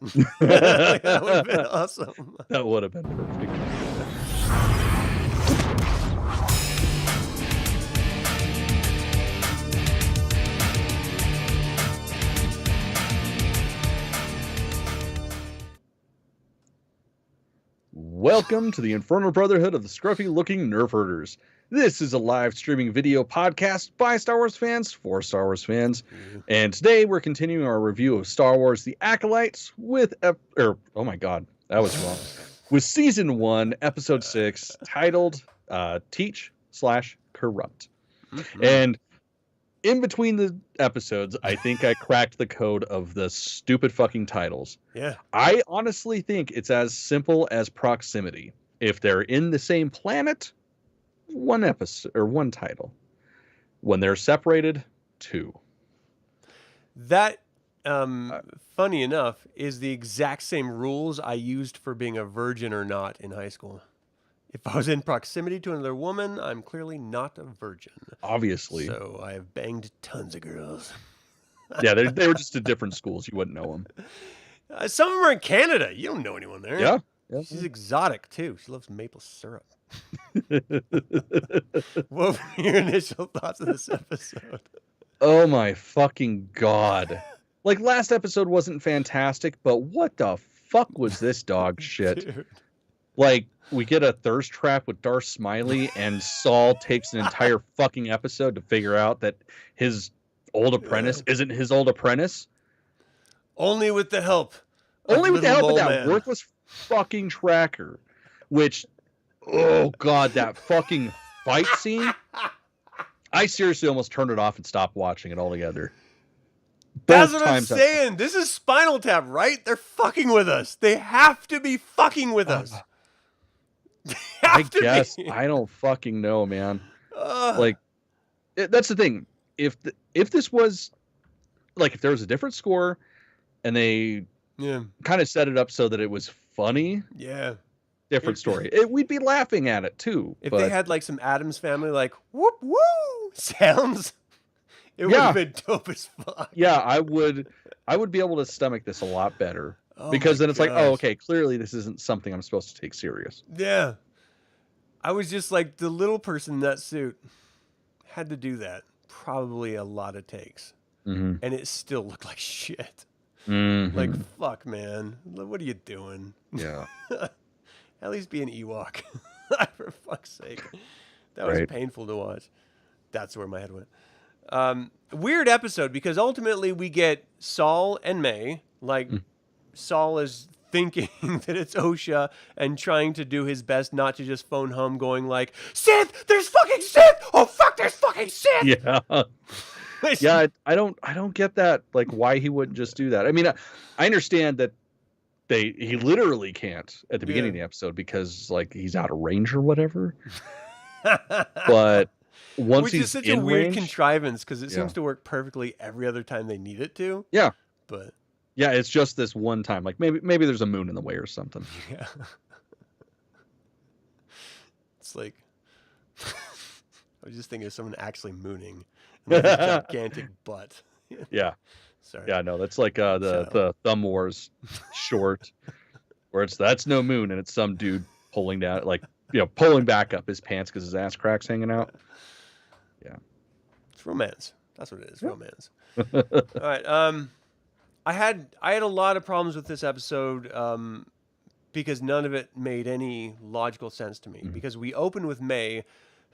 that. That would have been awesome. That would have been perfect. Welcome to the Infernal Brotherhood of the Scruffy Looking Nerf Herders. This is a live streaming video podcast by Star Wars fans for Star Wars fans. And today we're continuing our review of Star Wars The Acolytes with, oh my god, that was wrong. With Season 1, Episode 6, titled Teach/Corrupt. And in between the episodes, I think I cracked the code of the stupid fucking titles. Yeah. I honestly think it's as simple as proximity. If they're in the same planet, one episode or one title. When they're separated, two. That, funny enough, is the exact same rules I used for being a virgin or not in high school. If I was in proximity to another woman, I'm clearly not a virgin. Obviously. So I have banged tons of girls. Yeah, they were just at different schools. You wouldn't know them. Some of them are in Canada. You don't know anyone there. Yeah. She's exotic, too. She loves maple syrup. What were your initial thoughts of this episode? Oh, my fucking God. Like, last episode wasn't fantastic, but what the fuck was this dog shit? Dude. Like, we get a thirst trap with Darth Smiley, and Saul takes an entire fucking episode to figure out that his old apprentice isn't his old apprentice. Only with the help. Only with the help of that man. worthless fucking tracker. Which, oh god, that fucking fight scene. I seriously almost turned it off and stopped watching it altogether. That's what I'm saying. This is Spinal Tap, right? They're fucking with us. They have to be fucking with us. I guess. I don't fucking know, man. Like, that's the thing. If this was, like, if there was a different score and they kind of set it up so that it was funny, different story. We'd be laughing at it, too. If they had, like, some Addams Family, like, whoop, woo sounds, it would have been dope as fuck. Yeah, I would be able to stomach this a lot better. Because then it's like, oh, okay, clearly this isn't something I'm supposed to take serious. Yeah. I was just like, the little person in that suit had to do that. Probably a lot of takes. And it still looked like shit. Like, fuck, man. What are you doing? Yeah. At least be an Ewok. For fuck's sake. That was painful to watch. That's where my head went. Weird episode, because ultimately we get Saul and May, like... Saul is thinking that it's OSHA and trying to do his best not to just phone home going like, Sith! There's fucking Sith! Oh, fuck, there's fucking Sith! Yeah. Yeah, I don't get that, like, why he wouldn't just do that. I mean, I understand that he literally can't at the beginning of the episode because, like, he's out of range or whatever. But once Which he's is such in a weird range, contrivance because it seems to work perfectly every other time they need it to. Yeah. But... yeah, it's just this one time. Like, maybe there's a moon in the way or something. Yeah. It's like... I was just thinking of someone actually mooning. And like a gigantic butt. Yeah. Sorry. Yeah, no, that's like the Thumb Wars short where that's no moon and it's some dude pulling down, like, pulling back up his pants because his ass crack's hanging out. Yeah. It's romance. That's what it is, romance. All right. I had a lot of problems with this episode because none of it made any logical sense to me. Because we open with May,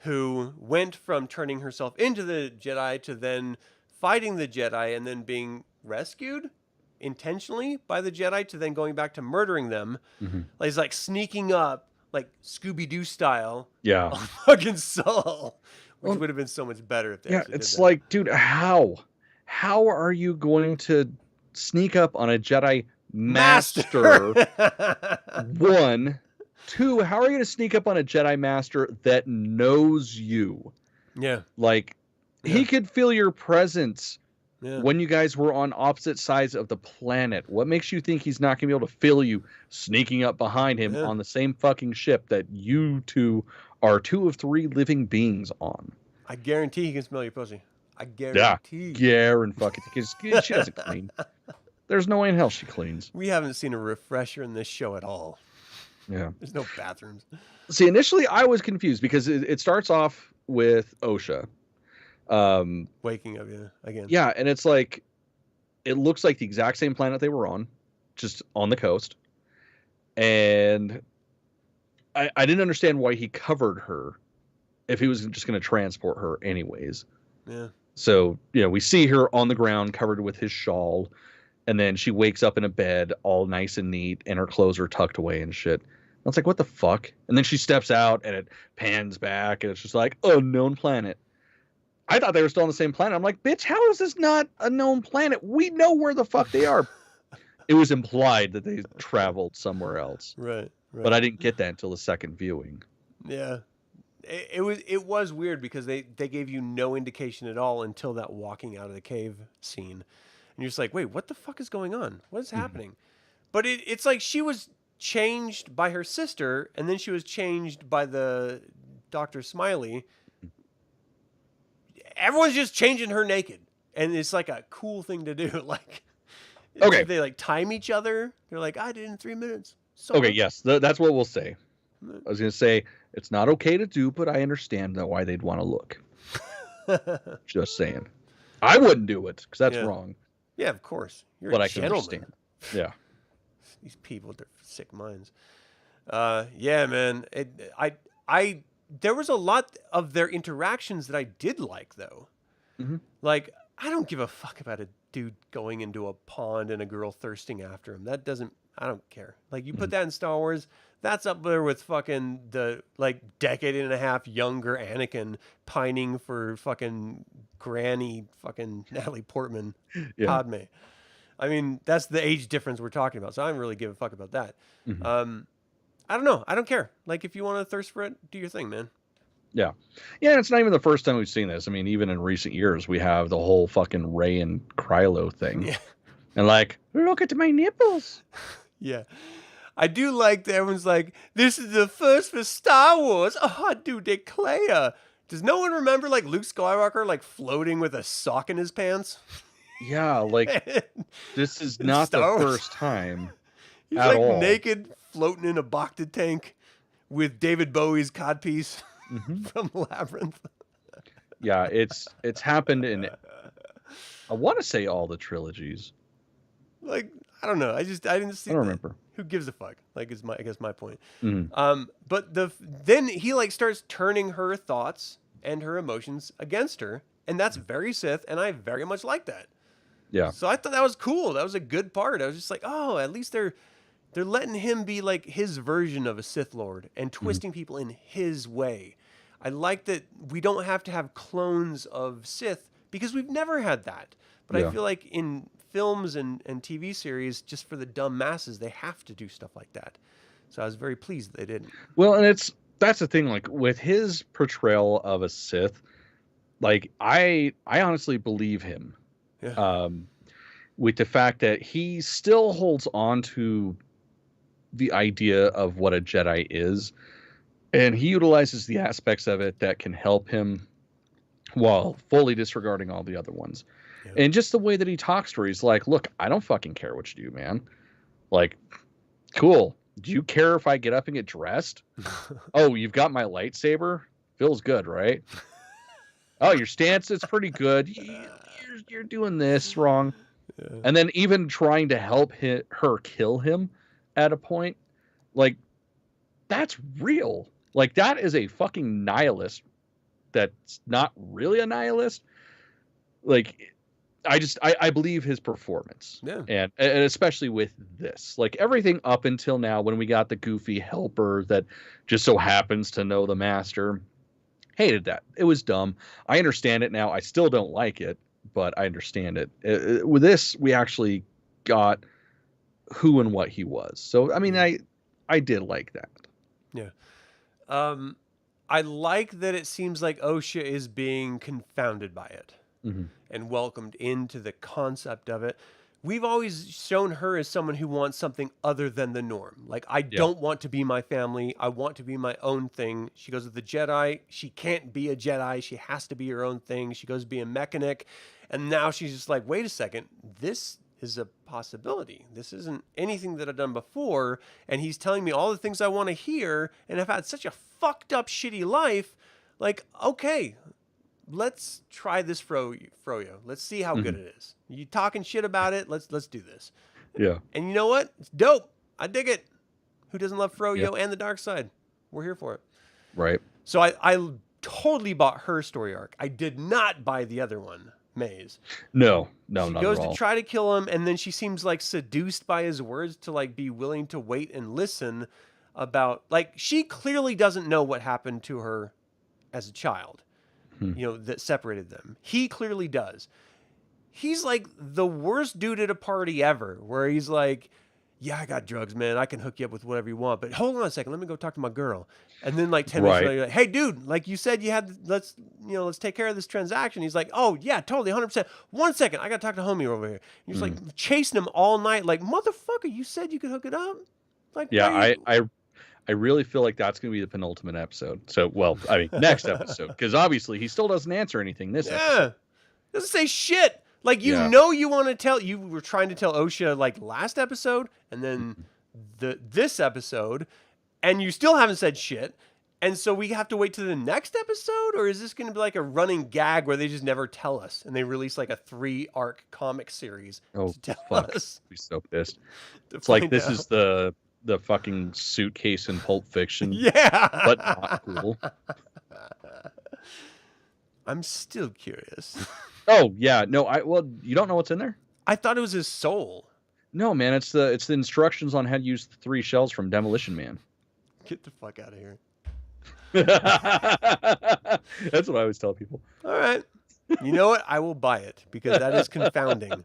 who went from turning herself into the Jedi to then fighting the Jedi and then being rescued intentionally by the Jedi to then going back to murdering them. Like, he's like sneaking up, like Scooby-Doo style. Yeah. On fucking Saul, which would have been so much better if they actually did it's that. like, dude, how are you going to sneak up on a Jedi Master? One. Two, how are you going to sneak up on a Jedi Master that knows you? Yeah. Like, he could feel your presence when you guys were on opposite sides of the planet. What makes you think he's not going to be able to feel you sneaking up behind him on the same fucking ship that you two are 2 of 3 living beings on? I guarantee he can smell your pussy. I guarantee. Yeah, fucking. She doesn't clean. There's no way in hell she cleans. We haven't seen a refresher in this show at all. Yeah. There's no bathrooms. See, initially I was confused because it starts off with OSHA. Waking up, yeah, again. Yeah, and it's like, it looks like the exact same planet they were on, just on the coast. And I didn't understand why he covered her if he was just going to transport her anyways. Yeah. So, we see her on the ground covered with his shawl, and then she wakes up in a bed all nice and neat, and her clothes are tucked away and shit. I was like, what the fuck? And then she steps out, and it pans back, and it's just like, unknown planet. I thought they were still on the same planet. I'm like, bitch, how is this not a known planet? We know where the fuck they are. It was implied that they traveled somewhere else. Right. But I didn't get that until the second viewing. Yeah. It was weird because they gave you no indication at all until that walking out of the cave scene. And you're just like, wait, what the fuck is going on? What is happening? But it's like she was changed by her sister, and then she was changed by the Dr. Smiley. Everyone's just changing her naked. And it's like a cool thing to do. Like, okay. They like time each other. They're like, I did it in 3 minutes. Okay, yes, that's what we'll say. I was going to say, it's not okay to do, but I understand why they'd want to look. Just saying. I wouldn't do it, because that's wrong. Yeah, of course. You're but a I can gentleman. understand. Yeah. These people with their sick minds. Yeah, man. There was a lot of their interactions that I did like, though. Mm-hmm. Like, I don't give a fuck about a dude going into a pond and a girl thirsting after him. I don't care. Like, you put that in Star Wars, that's up there with fucking the, like, decade and a half younger Anakin pining for fucking granny fucking Natalie Portman, Padme. I mean, that's the age difference we're talking about, so I don't really give a fuck about that. Mm-hmm. I don't know. I don't care. Like, if you want to thirst for it, do your thing, man. Yeah. Yeah, it's not even the first time we've seen this. I mean, even in recent years, we have the whole fucking Rey and Krylo thing. Yeah. And like, look at my nipples. Yeah. I do like that everyone's like, this is the first for Star Wars. Oh, I do declare. Does no one remember, like, Luke Skywalker, like, floating with a sock in his pants? Yeah, like, this is not the first time. He's like all. Naked, floating in a Bacta tank with David Bowie's codpiece from Labyrinth. Yeah, it's happened in, I want to say, all the trilogies. Like, I don't know. I didn't see. I don't remember. Who gives a fuck? Like, is I guess my point. Mm-hmm. But then he like starts turning her thoughts and her emotions against her, and that's very Sith, and I very much like that. Yeah. So I thought that was cool. That was a good part. I was just like, oh, at least they're letting him be like his version of a Sith Lord and twisting people in his way. I like that we don't have to have clones of Sith because we've never had that. But I feel like in films and TV series, just for the dumb masses, they have to do stuff like that. So I was very pleased they didn't. Well, and that's the thing, like with his portrayal of a Sith, like I honestly believe him. Yeah. With the fact that he still holds on to the idea of what a Jedi is, and he utilizes the aspects of it that can help him while fully disregarding all the other ones. Yeah. And just the way that he talks to her, he's like, look, I don't fucking care what you do, man. Like, cool. Do you care if I get up and get dressed? Oh, you've got my lightsaber? Feels good, right? Oh, your stance is pretty good. You're doing this wrong. Yeah. And then even trying to help her kill him at a point, like, that's real. Like, that is a fucking nihilist that's not really a nihilist. Like, I believe his performance. Yeah. And especially with this. Like, everything up until now, when we got the goofy helper that just so happens to know the master, hated that. It was dumb. I understand it now. I still don't like it, but I understand it. With this, we actually got who and what he was. So, I mean, I did like that. Yeah. I like that it seems like OSHA is being confounded by it and welcomed into the concept of it. We've always shown her as someone who wants something other than the norm. Like, I don't want to be my family. I want to be my own thing. She goes with the Jedi. She can't be a Jedi. She has to be her own thing. She goes to be a mechanic. And now she's just like, wait a second. This is a possibility. This isn't anything that I've done before, and he's telling me all the things I want to hear, and I've had such a fucked up, shitty life. Like, okay, let's try this froyo. Let's see how good it is. You talking shit about it? Let's do this. Yeah. And you know what? It's dope. I dig it. Who doesn't love froyo and the dark side? We're here for it. Right. So I totally bought her story arc. I did not buy the other one, Maze. No, She not goes at to all. try to kill him, and then she seems like seduced by his words to like be willing to wait and listen about, like, she clearly doesn't know what happened to her as a child, that separated them. He clearly does. He's like the worst dude at a party ever, where he's like, yeah, I got drugs, man. I can hook you up with whatever you want. But hold on a second. Let me go talk to my girl. And then like 10 minutes later, you're like, hey, dude, like you said you had, let's take care of this transaction. He's like, oh, yeah, totally, 100%. 1 second. I got to talk to homie over here. You're just like chasing him all night. Like, motherfucker, you said you could hook it up? Like, Yeah, I really feel like that's going to be the penultimate episode. So, well, I mean, next episode. Because obviously he still doesn't answer anything this episode. Doesn't say shit. Like, you want to tell, you were trying to tell Osha like last episode and then this episode, and you still haven't said shit. And so we have to wait to the next episode, or is this going to be like a running gag where they just never tell us and they release like a 3-arc comic series to tell us? I'd be so pissed. It's like this is the fucking suitcase in Pulp Fiction. Yeah. But not cool. I'm still curious. Oh, yeah. No, well, you don't know what's in there? I thought it was his soul. No, man, it's the instructions on how to use the 3 shells from Demolition Man. Get the fuck out of here. That's what I always tell people. All right. You know what? I will buy it because that is confounding.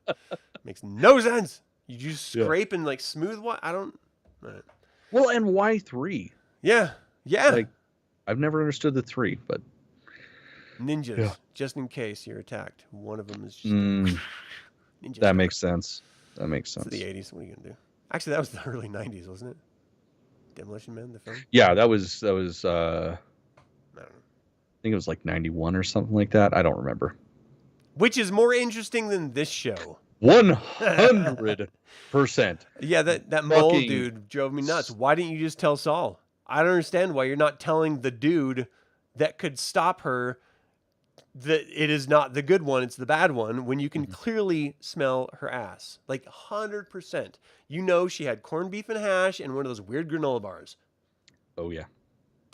Makes no sense. You just scrape and like smooth what? I don't. All right. Well, and why 3? Yeah. Yeah. Like, I've never understood the 3, but ninjas, just in case you're attacked. One of them is just ninja. That makes sense. That makes sense. It's the 80s. What are you gonna do? Actually, that was the early 90s, wasn't it? Demolition Man, the film. Yeah, that was. I don't know. I think it was like 91 or something like that. I don't remember. Which is more interesting than this show. 100%. Yeah, that mole dude drove me nuts. Why didn't you just tell Saul? I don't understand why you're not telling the dude that could stop her that it is not the good one, it's the bad one, when you can clearly smell her ass. Like 100%. You know she had corned beef and hash and one of those weird granola bars. Oh, yeah.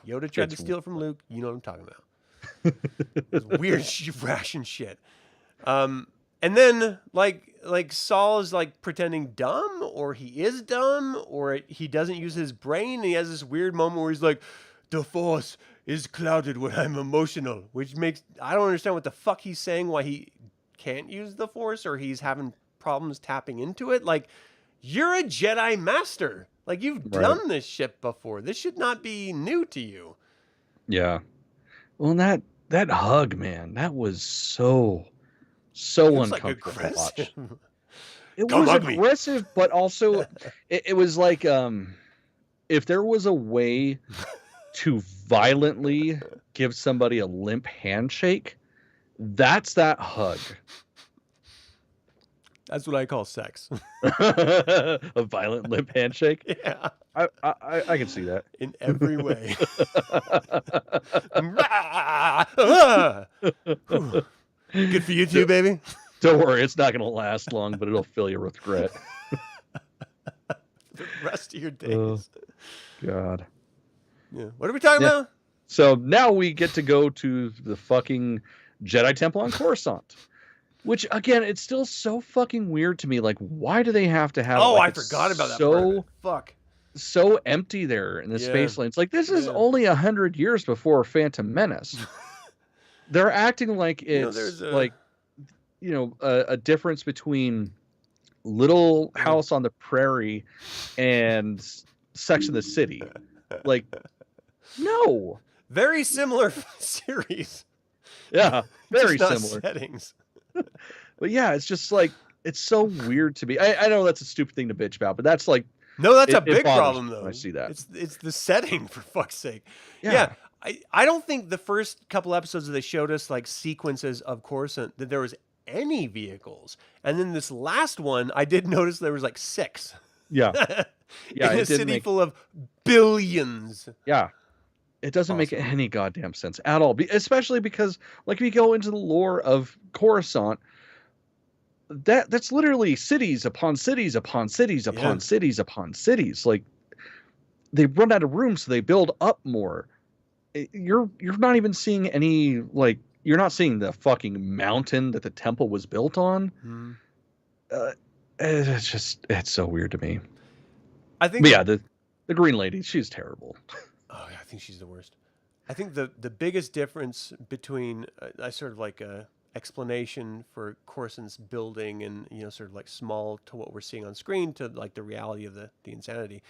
Yoda tried to steal it from Luke. You know what I'm talking about. It's weird ration shit. And then like Saul is like pretending dumb, or he is dumb, or he doesn't use his brain, and he has this weird moment where he's like, the Force is clouded when I'm emotional, which makes, I don't understand what the fuck he's saying, why he can't use the Force, or he's having problems tapping into it. Like, you're a Jedi Master. Like, you've done this shit before. This should not be new to you. Yeah. Well, that hug, man, that was so uncomfortable to watch. It was aggressive, but also it was like if there was a way to violently give somebody a limp handshake, that's that hug. That's what I call sex. A violent limp handshake? Yeah. I can see that. In every way. Good for you too, baby. Don't worry, it's not going to last long, but it'll fill you with regret. The rest of your days. God. Yeah. What are we talking about? So now we get to go to the fucking Jedi Temple on Coruscant. Which, again, it's still so fucking weird to me. Like, why do they have to have... Oh, I forgot about that part. Fuck. So empty there in the space lanes. Like, this is only 100 years before Phantom Menace. They're acting like it's, a difference between Little House on the Prairie and Sex and the City. Like, no. Very similar series. Yeah, very just not similar. Settings. But yeah, it's just like, it's so weird to me. I know that's a stupid thing to bitch about, but that's like... No, that's a big problem, though. I see that. It's the setting, for fuck's sake. Yeah. I don't think the first couple episodes that they showed us, like, sequences of Coruscant, that there was any vehicles. And then this last one, I did notice there was like 6. Yeah. Yeah. In a city full of billions. Yeah. It doesn't make any goddamn sense at all. Especially because, like, if you go into the lore of Coruscant, that's literally cities upon cities upon cities upon cities upon cities. Like, they run out of room, so they build up more. You're not even seeing any, like, you're not seeing the fucking mountain that the temple was built on. It's so weird to me. I think. But yeah, the green lady, she's terrible. Oh, yeah, I think she's the worst. I think the biggest difference between I sort of like a explanation for Coruscant's building and, you know, sort of like small to what we're seeing on screen to like the reality of the insanity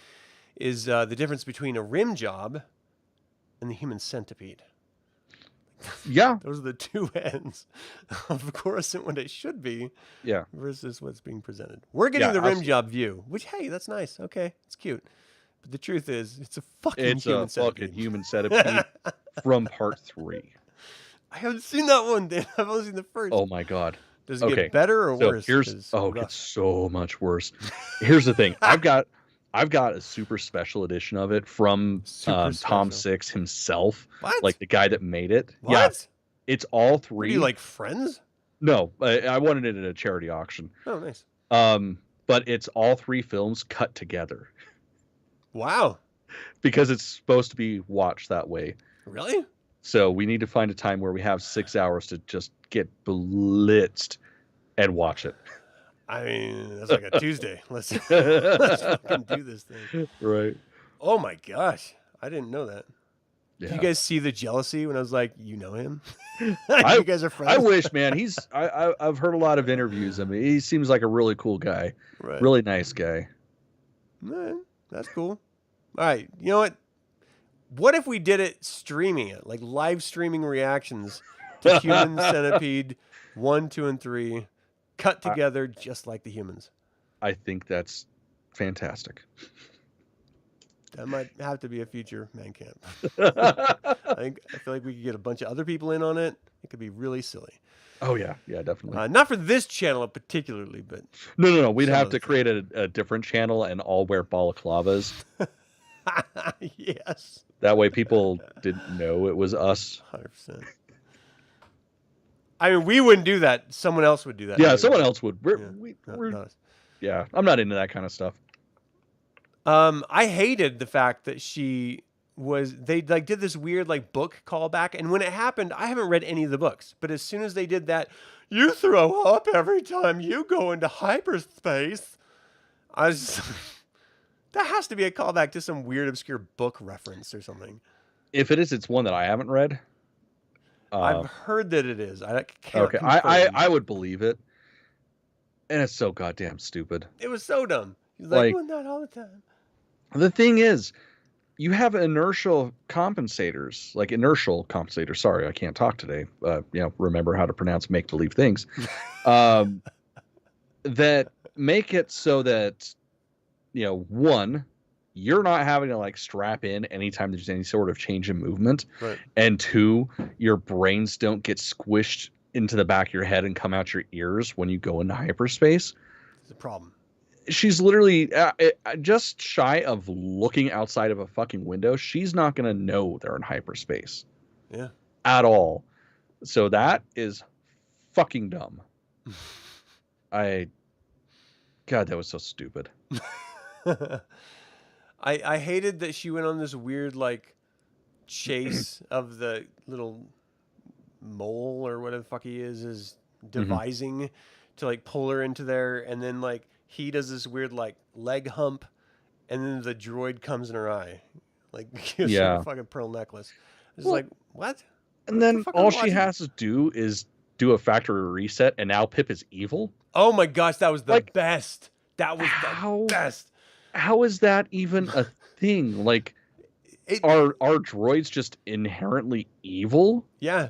is the difference between a rim job and the human centipede. Yeah. Those are the two ends of Coruscant, what it should be, versus what's being presented. We're getting the rim job view, which, hey, that's nice. Okay, it's cute. But the truth is, it's a fucking human centipede from part 3. I haven't seen that one, Dan. I've only seen the first. Oh my god. Does it get better or worse? It gets so much worse. Here's the thing. I've got a super special edition of it from Tom Six himself. What? Like the guy that made it. What? Yeah. It's all 3. Are you like friends? No, I wanted it at a charity auction. Oh, nice. But it's all 3 films cut together. Wow. Because it's supposed to be watched that way. Really? So we need to find a time where we have 6 hours to just get blitzed and watch it. I mean, that's like a Tuesday. Let's fucking do this thing. Right. Oh my gosh. I didn't know that. Yeah. Did you guys see the jealousy when I was like, you know him? You guys are friends? I wish, man. I've heard a lot of interviews. I mean, he seems like a really cool guy. Right. Really nice guy. Man, that's cool. All right. You know what? What if we did it streaming it? Like live streaming reactions to Human Centipede 1, 2, and 3 cut together just like the humans. I think that's fantastic. That might have to be a future man camp. I feel like we could get a bunch of other people in on it. It could be really silly. Oh yeah, definitely. Not for this channel particularly, but no. We'd have to create a different channel and all wear balaclavas. Yes. That way, people didn't know it was us. 100%. I mean, we wouldn't do that. Someone else would do that. Yeah, someone else would. Yeah, I'm not into that kind of stuff. I hated the fact that they like did this weird like book callback, and when it happened, I haven't read any of the books, but as soon as they did that, you throw up every time you go into hyperspace, I was just, that has to be a callback to some weird obscure book reference or something. If it is, it's one that I haven't read. I've heard that it is. I can't. Okay, I would believe it, and it's so goddamn stupid. It was so dumb. He's like doing that all the time. The thing is, you have inertial compensators. Sorry, I can't talk today. Remember how to pronounce make-believe things. That make it so that, one, you're not having to like strap in anytime there's any sort of change in movement. Right. And 2, your brains don't get squished into the back of your head and come out your ears when you go into hyperspace. It's a problem. She's literally just shy of looking outside of a fucking window. She's not going to know they're in hyperspace. Yeah. At all. So that is fucking dumb. God, that was so stupid. I hated that she went on this weird like chase of the little mole or whatever the fuck he is devising to like pull her into there, and then like he does this weird like leg hump, and then the droid comes in her eye, like gives her a fucking pearl necklace. It's like what? And then all she has to do is do a factory reset, and now Pip is evil. Oh my gosh, that was the best. That was the best. How is that even a thing? Like, are droids just inherently evil? Yeah.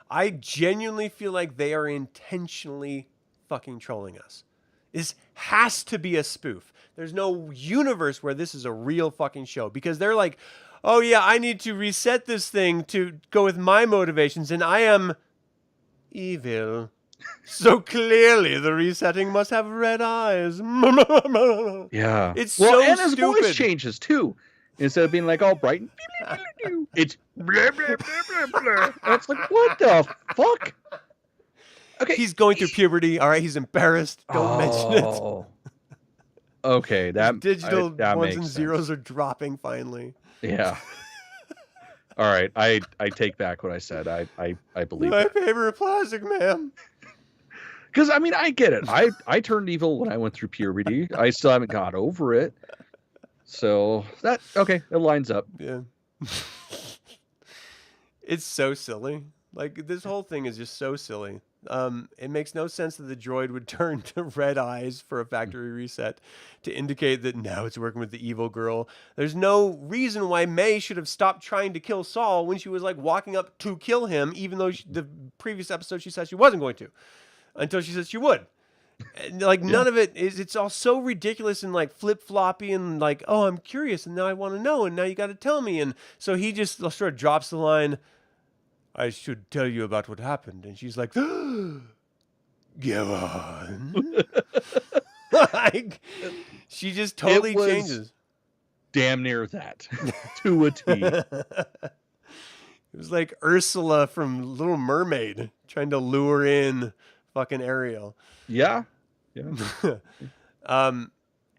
I genuinely feel like they are intentionally fucking trolling us. This has to be a spoof. There's no universe where this is a real fucking show, because they're like, oh yeah, I need to reset this thing to go with my motivations, and I am evil. So clearly the resetting must have red eyes. Yeah. It's Well, so and his stupid. voice changes too. Instead of being like all bright, it's blah, blah, blah, blah, blah. And it's like, what the fuck? Okay. He's going through puberty. All right, he's embarrassed. Don't mention it. Oh. Okay, His that digital that ones makes and sense. zeros are dropping finally. Yeah. All right, I take back what I said. I believe My that. favorite plastic, ma'am. Because I mean, I get it. I turned evil when I went through puberty. I still haven't got over it. So that okay, it lines up. Yeah. It's so silly. Like this whole thing is just so silly. It makes no sense that the droid would turn to red eyes for a factory reset to indicate that now it's working with the evil girl. There's no reason why May should have stopped trying to kill Saul when she was like walking up to kill him, even though the previous episode she said she wasn't going to, until she said she would. And, like none of it is. It's all so ridiculous and like flip floppy and like, oh, I'm curious and now I want to know and now you got to tell me. And so he just sort of drops the line, I should tell you about what happened. And she's like, go on. Like, she just totally changes. Damn near that to a T. It was like Ursula from Little Mermaid trying to lure in fucking Ariel. Yeah. Yeah. And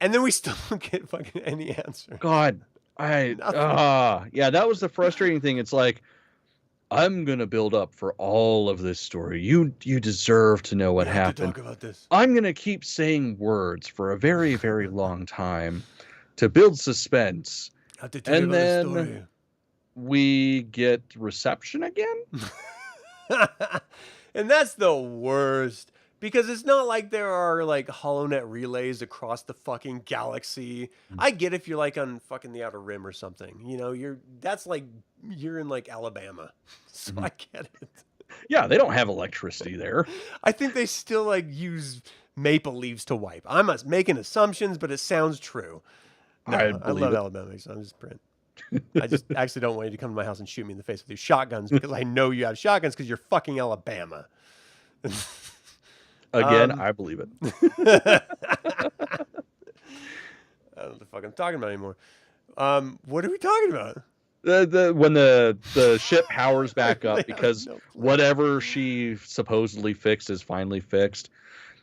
then we still don't get fucking any answer. God, yeah, that was the frustrating thing. It's like, I'm gonna build up for all of this story. You deserve to know what happened. To talk about this. I'm gonna keep saying words for a very, very long time to build suspense. I have to tell you about this story. We get reception again. And that's the worst. Because it's not like there are like HoloNet relays across the fucking galaxy. I get if you're like on fucking the Outer Rim or something. You know, you're in like Alabama. So I get it. Yeah, they don't have electricity there. I think they still like use maple leaves to wipe. I'm making assumptions, but it sounds true. No, I love Alabama, so I'm just print. I just actually don't want you to come to my house and shoot me in the face with your shotguns because I know you have shotguns because you're fucking Alabama. Again, I believe it. I don't know what the fuck I'm talking about anymore. What are we talking about? When the ship powers back up because whatever she supposedly fixed is finally fixed.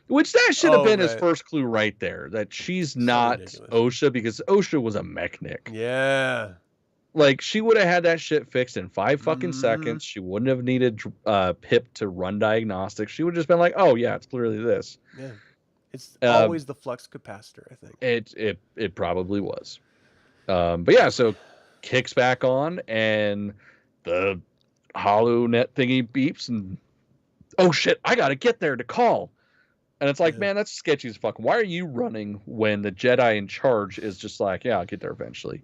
Which that should have been his first clue right there. That she's not OSHA because OSHA was a mechanic. Yeah. Like, she would have had that shit fixed in 5 fucking seconds. She wouldn't have needed Pip to run diagnostics. She would have just been like, oh, yeah, it's clearly this. Yeah. It's always the flux capacitor, I think. It probably was. But yeah, so kicks back on, and the HoloNet thingy beeps, and oh, shit, I got to get there to call. And it's like, man, that's sketchy as fuck. Why are you running when the Jedi in charge is just like, yeah, I'll get there eventually.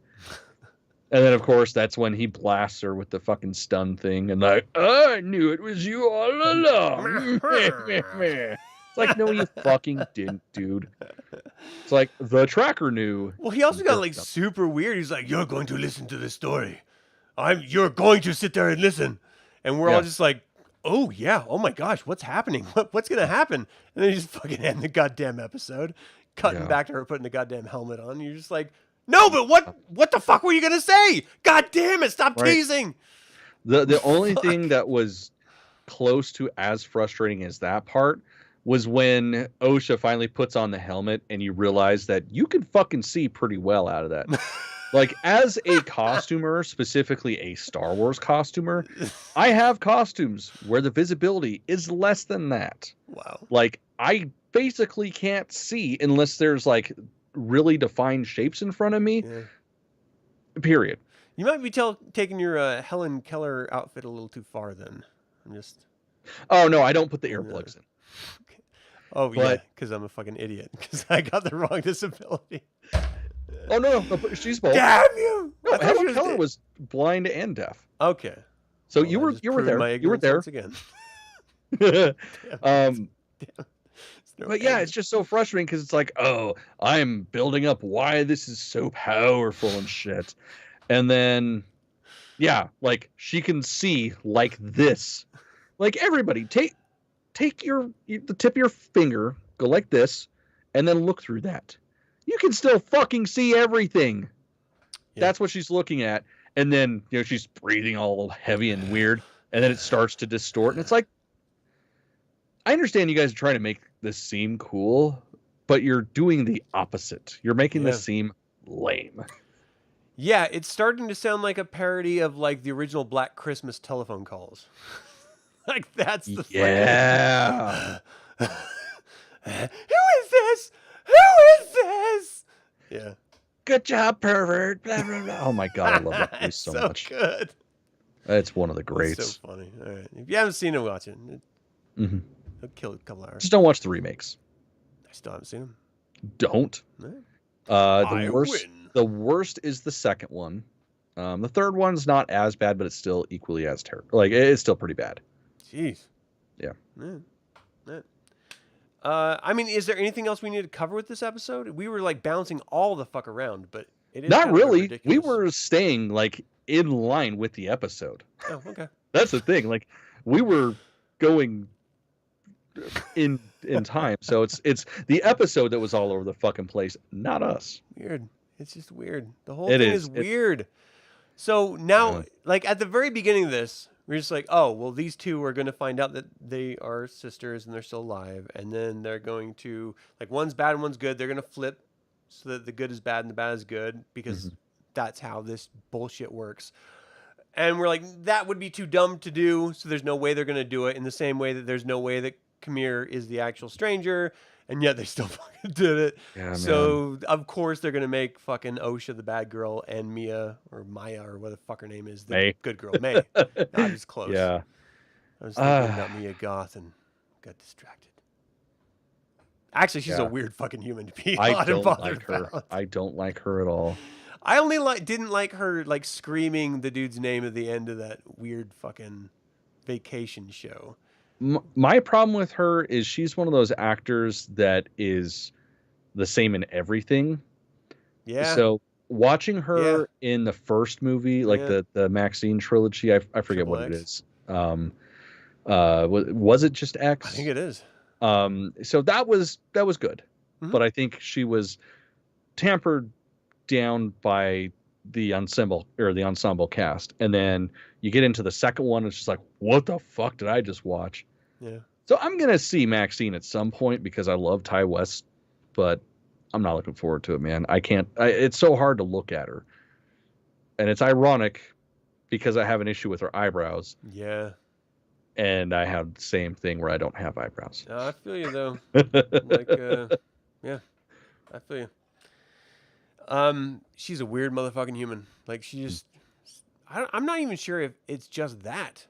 And then, of course, that's when he blasts her with the fucking stun thing. And like, oh, I knew it was you all along. It's like, no, you fucking didn't, dude. It's like, the tracker knew. Well, he also got like super weird. He's like, you're going to listen to this story. You're going to sit there and listen. And we're all just like, oh, yeah. Oh, my gosh. What's happening? What's going to happen? And then you just fucking end the goddamn episode. Cutting back to her putting the goddamn helmet on. And you're just like, no, but what the fuck were you going to say? God damn it. Stop teasing. The only thing that was close to as frustrating as that part was when OSHA finally puts on the helmet and you realize that you can fucking see pretty well out of that. Like, as a costumer, specifically a Star Wars costumer, I have costumes where the visibility is less than that. Wow. Like, I basically can't see unless there's like really defined shapes in front of me. Yeah. Period. You might be taking your Helen Keller outfit a little too far then. I'm just... Oh, no, I don't put the earplugs in. Okay. Oh, yeah, because I'm a fucking idiot. Because I got the wrong disability. Oh, no, she's both. Damn you! No, Helen Keller was blind and deaf. Okay. So you were there. You were there. Once again. But yeah, it's just so frustrating because it's like, oh, I'm building up why this is so powerful and shit. And then, yeah, like she can see like this. Like everybody, take take the tip of your finger, go like this, and then look through that. You can still fucking see everything. Yeah. That's what she's looking at. And then, she's breathing all heavy and weird, and then it starts to distort. And it's like, I understand you guys are trying to make this seem cool, but you're doing the opposite. You're making this seem lame. Yeah, it's starting to sound like a parody of like the original Black Christmas telephone calls. Like that's the fucking... Who is this? Who is this? Yeah. Good job, pervert. Blah, blah, blah. Oh my god, I love that voice so much. Good. It's one of the greats. It's so funny. All right, if you haven't seen it, watch it. Mm-hmm. It'll kill a couple hours. Just don't watch the remakes. I still haven't seen them. Don't. The worst is the second one. The third one's not as bad, but it's still equally as terrible. Like it's still pretty bad. Jeez. Yeah. I mean, is there anything else we need to cover with this episode? We were like bouncing all the fuck around, but it is not really. We were staying like in line with the episode. Oh, okay. That's the thing. Like we were going in time, so it's the episode that was all over the fucking place, not us. Weird. It's just weird. The whole thing is weird. So now, like at the very beginning of this, we're just like, oh, well, these two are going to find out that they are sisters and they're still alive. And then they're going to, like, one's bad and one's good. They're going to flip so that the good is bad and the bad is good because that's how this bullshit works. And we're like, that would be too dumb to do. So there's no way they're going to do it in the same way that there's no way that Khmer is the actual stranger. And yet they still fucking did it. Yeah, so, of course, they're going to make fucking Osha the bad girl and Mia or Maya or what the fuck her name is. The May. Good girl. May. I was close. Yeah. I was thinking about Mia Goth and got distracted. Actually, she's a weird fucking human to be. I don't like her. I don't like her at all. I only didn't like her like screaming the dude's name at the end of that weird fucking vacation show. My problem with her is she's one of those actors that is the same in everything. Yeah. So watching her in the first movie, like the Maxine trilogy, I forget what it is. Was it just X? I think it is. So that was good, but I think she was tampered down by the ensemble cast, and then you get into the second one, it's just like, what the fuck did I just watch? Yeah. So I'm gonna see Maxine at some point because I love Ty West, but I'm not looking forward to it, man. I can't. It's so hard to look at her, and it's ironic because I have an issue with her eyebrows. Yeah. And I have the same thing where I don't have eyebrows. I feel you though. Yeah, I feel you. She's a weird motherfucking human. Like she just, I'm not even sure if it's just that.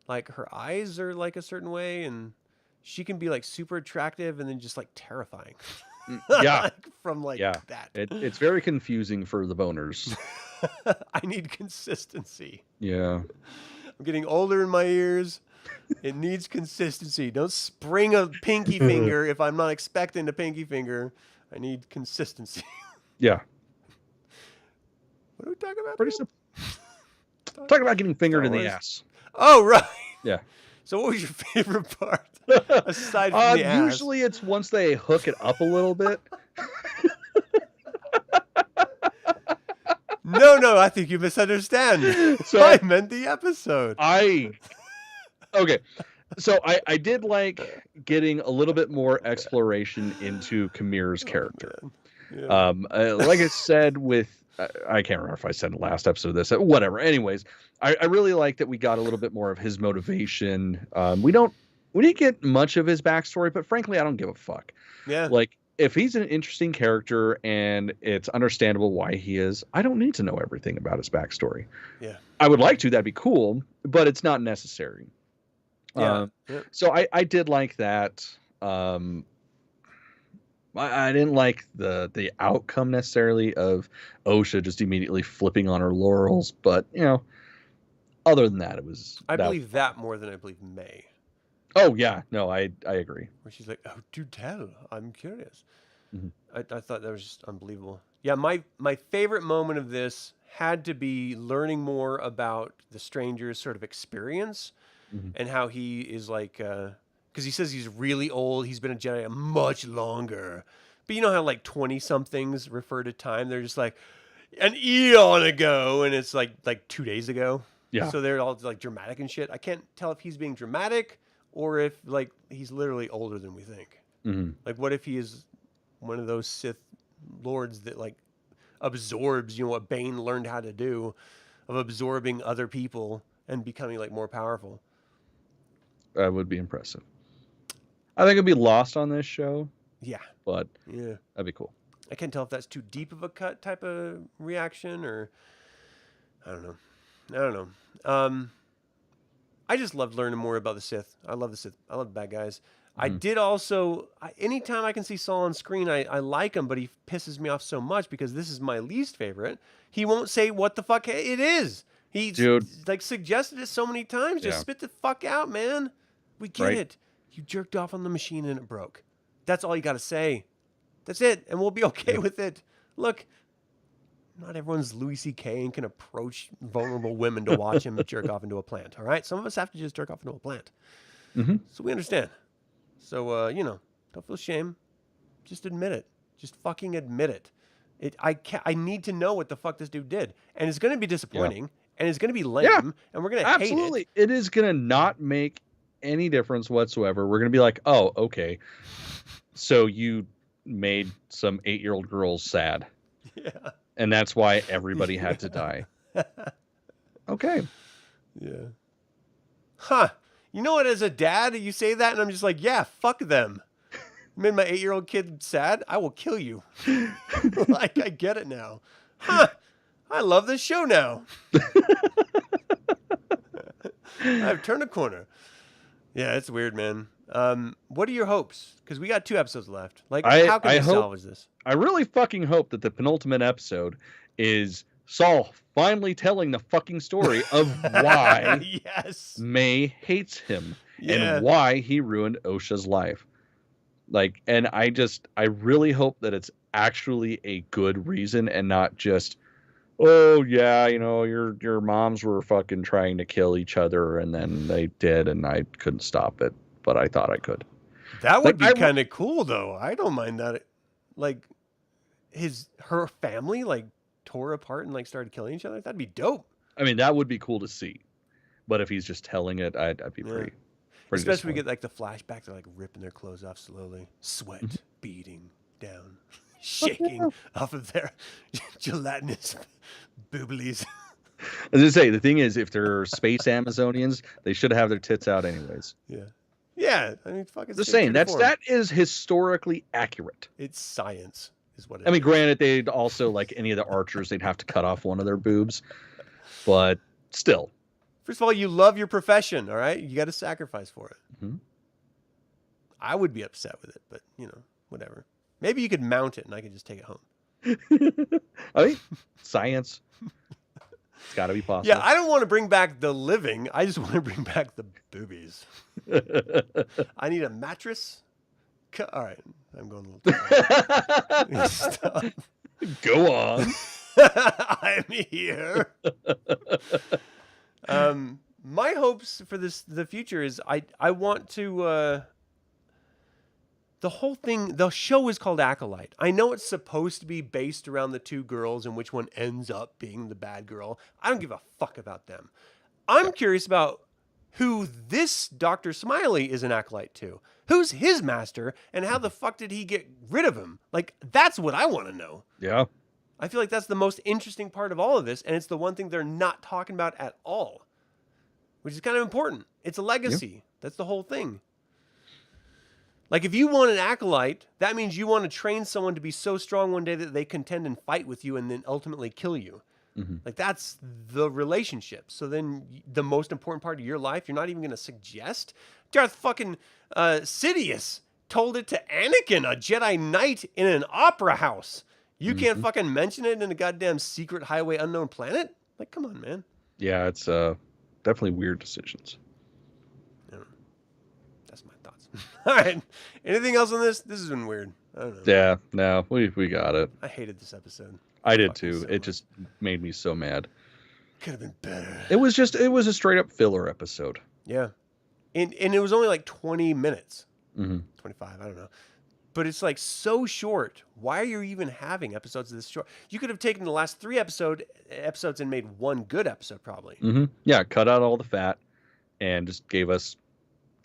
Like her eyes are like a certain way, and she can be like super attractive and then just like terrifying. Yeah, like, from like that. It's very confusing for the boners. I need consistency. Yeah, I'm getting older in my ears. It needs consistency. Don't spring a pinky finger if I'm not expecting a pinky finger. I need consistency. Yeah. What are we talking about? Pretty simple. Talking about getting fingered in the ass. Oh, right. Yeah. So what was your favorite part? Aside from the ass? Usually it's once they hook it up a little bit. No, I think you misunderstand. So I meant the episode. Okay. So I did like getting a little bit more exploration into Khmer's character. Yeah. Like I said I can't remember if I said in the last episode of this, whatever. Anyways, I really like that we got a little bit more of his motivation. We didn't get much of his backstory, but frankly, I don't give a fuck. Yeah. Like if he's an interesting character and it's understandable why he is, I don't need to know everything about his backstory. Yeah. I would like to, that'd be cool, but it's not necessary. Yeah. So I did like that. I didn't like the outcome necessarily of Osha just immediately flipping on her laurels, but other than that, it was. I believe that more than I believe May. Oh yeah, no, I agree. Where she's like, "Oh, do tell. I'm curious." Mm-hmm. I thought that was just unbelievable. Yeah, my favorite moment of this had to be learning more about the stranger's sort of experience and how he is like because he says he's really old. He's been a Jedi much longer. But you know how like 20-somethings refer to time? They're just like an eon ago, and it's like 2 days ago. Yeah. So they're all like dramatic and shit. I can't tell if he's being dramatic or if like he's literally older than we think. Mm-hmm. Like, what if he is one of those Sith lords that like absorbs, what Bane learned how to do, of absorbing other people and becoming like more powerful. That would be impressive. I think it'd be lost on this show. Yeah. But yeah, that'd be cool. I can't tell if that's too deep of a cut type of reaction or I don't know. I just loved learning more about the Sith. I love the Sith. I love the bad guys. I did also, anytime I can see Saul on screen, I like him, but he pisses me off so much because this is my least favorite. He won't say what the fuck it is. He like suggested it so many times. Just spit the fuck out, man. We get it. You jerked off on the machine and it broke. That's all you got to say. That's it. And we'll be okay with it. Look, not everyone's Louis C.K. and can approach vulnerable women to watch him jerk off into a plant. All right. Some of us have to just jerk off into a plant. Mm-hmm. So we understand. So, don't feel shame. Just admit it. Just fucking admit it. I need to know what the fuck this dude did. And it's going to be disappointing. And it's going to be lame. And we're going to hate it. Absolutely. It is going to not make any difference whatsoever. We're going to be like, oh, okay. So you made some 8-year-old girls sad. Yeah. And that's why everybody had to die. Okay. Yeah. Huh. You know what? As a dad, you say that, and I'm just like, yeah, fuck them. You made my 8-year-old kid sad? I will kill you. Like, I get it now. Huh. I love this show now. I've turned a corner. Yeah, it's weird, man. What are your hopes? Because we got 2 episodes left. Like, how can we salvage this? I really fucking hope that the penultimate episode is Saul finally telling the fucking story of why May hates him and why he ruined Osha's life. Like, and I really hope that it's actually a good reason and not just, oh yeah, your moms were fucking trying to kill each other and then they did and I couldn't stop it, but I thought I could. That would be kind of cool though. I don't mind that. Like her family like tore apart and like started killing each other. That'd be dope. I mean, that would be cool to see. But if he's just telling it, I'd be pretty especially we get like the flashback. They're like ripping their clothes off slowly, sweat beating down, shaking off of their gelatinous booblies. As I say, the thing is, if they're space Amazonians, they should have their tits out anyways. Yeah. I mean, fucking. Just saying that is historically accurate. It's science, is what it is. I mean, granted, they'd also like any of the archers, they'd have to cut off one of their boobs, but still. First of all, you love your profession, all right? You got to sacrifice for it. Mm-hmm. I would be upset with it, but, whatever. Maybe you could mount it and I could just take it home. I mean, science. It's got to be possible. Yeah, I don't want to bring back the living. I just want to bring back the boobies. I need a mattress. All right. I'm going a little Stop. Go on. I'm here. My hopes for the future is I want to the whole thing, the show is called Acolyte. I know it's supposed to be based around the 2 girls and which one ends up being the bad girl. I don't give a fuck about them. I'm curious about who this Dr. Smiley is an acolyte to. Who's his master and how the fuck did he get rid of him? Like, that's what I want to know. Yeah. I feel like that's the most interesting part of all of this, and it's the one thing they're not talking about at all, which is kind of important. It's a legacy. Yep. That's the whole thing. Like, if you want an acolyte, that means you want to train someone to be so strong one day that they contend and fight with you and then ultimately kill you. Mm-hmm. Like, that's the relationship. So then the most important part of your life, you're not even going to suggest? Darth fucking Sidious told it to Anakin, a Jedi Knight in an opera house. You can't fucking mention it in a goddamn secret highway unknown planet? Like, come on, man. Yeah, it's definitely weird decisions. Yeah. That's my thoughts. All right. Anything else on this? This has been weird. I don't know. Yeah, no, we got it. I hated this episode. I did too. So it just made me so mad. Could have been better. It was a straight up filler episode. Yeah. and it was only like 20 minutes, Mm-hmm. 25, I don't know. But it's like so short. Why are you even having episodes this short? You could have taken the last 3 episodes and made one good episode, probably. Mm-hmm. Yeah, cut out all the fat and just gave us,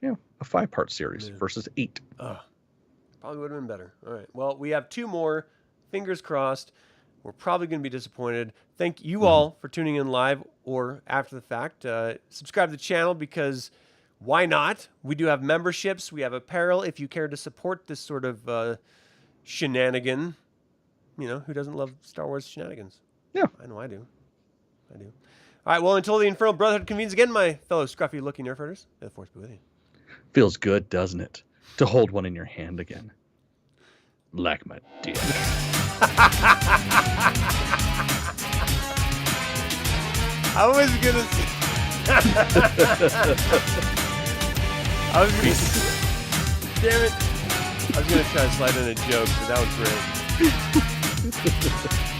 a 5-part series versus 8. Probably would have been better. All right. Well, we have 2 more. Fingers crossed. We're probably going to be disappointed. Thank you all for tuning in live or after the fact. Subscribe to the channel because why not? We do have memberships. We have apparel. If you care to support this sort of shenanigan, who doesn't love Star Wars shenanigans? Yeah. I know I do. All right. Well, until the Infernal Brotherhood convenes again, my fellow Scruffy Looking Nerf Herders, may the Force be with you. Feels good, doesn't it? To hold one in your hand again. Like my dick. I was gonna damn it. I was gonna try to slide in a joke, but that was great.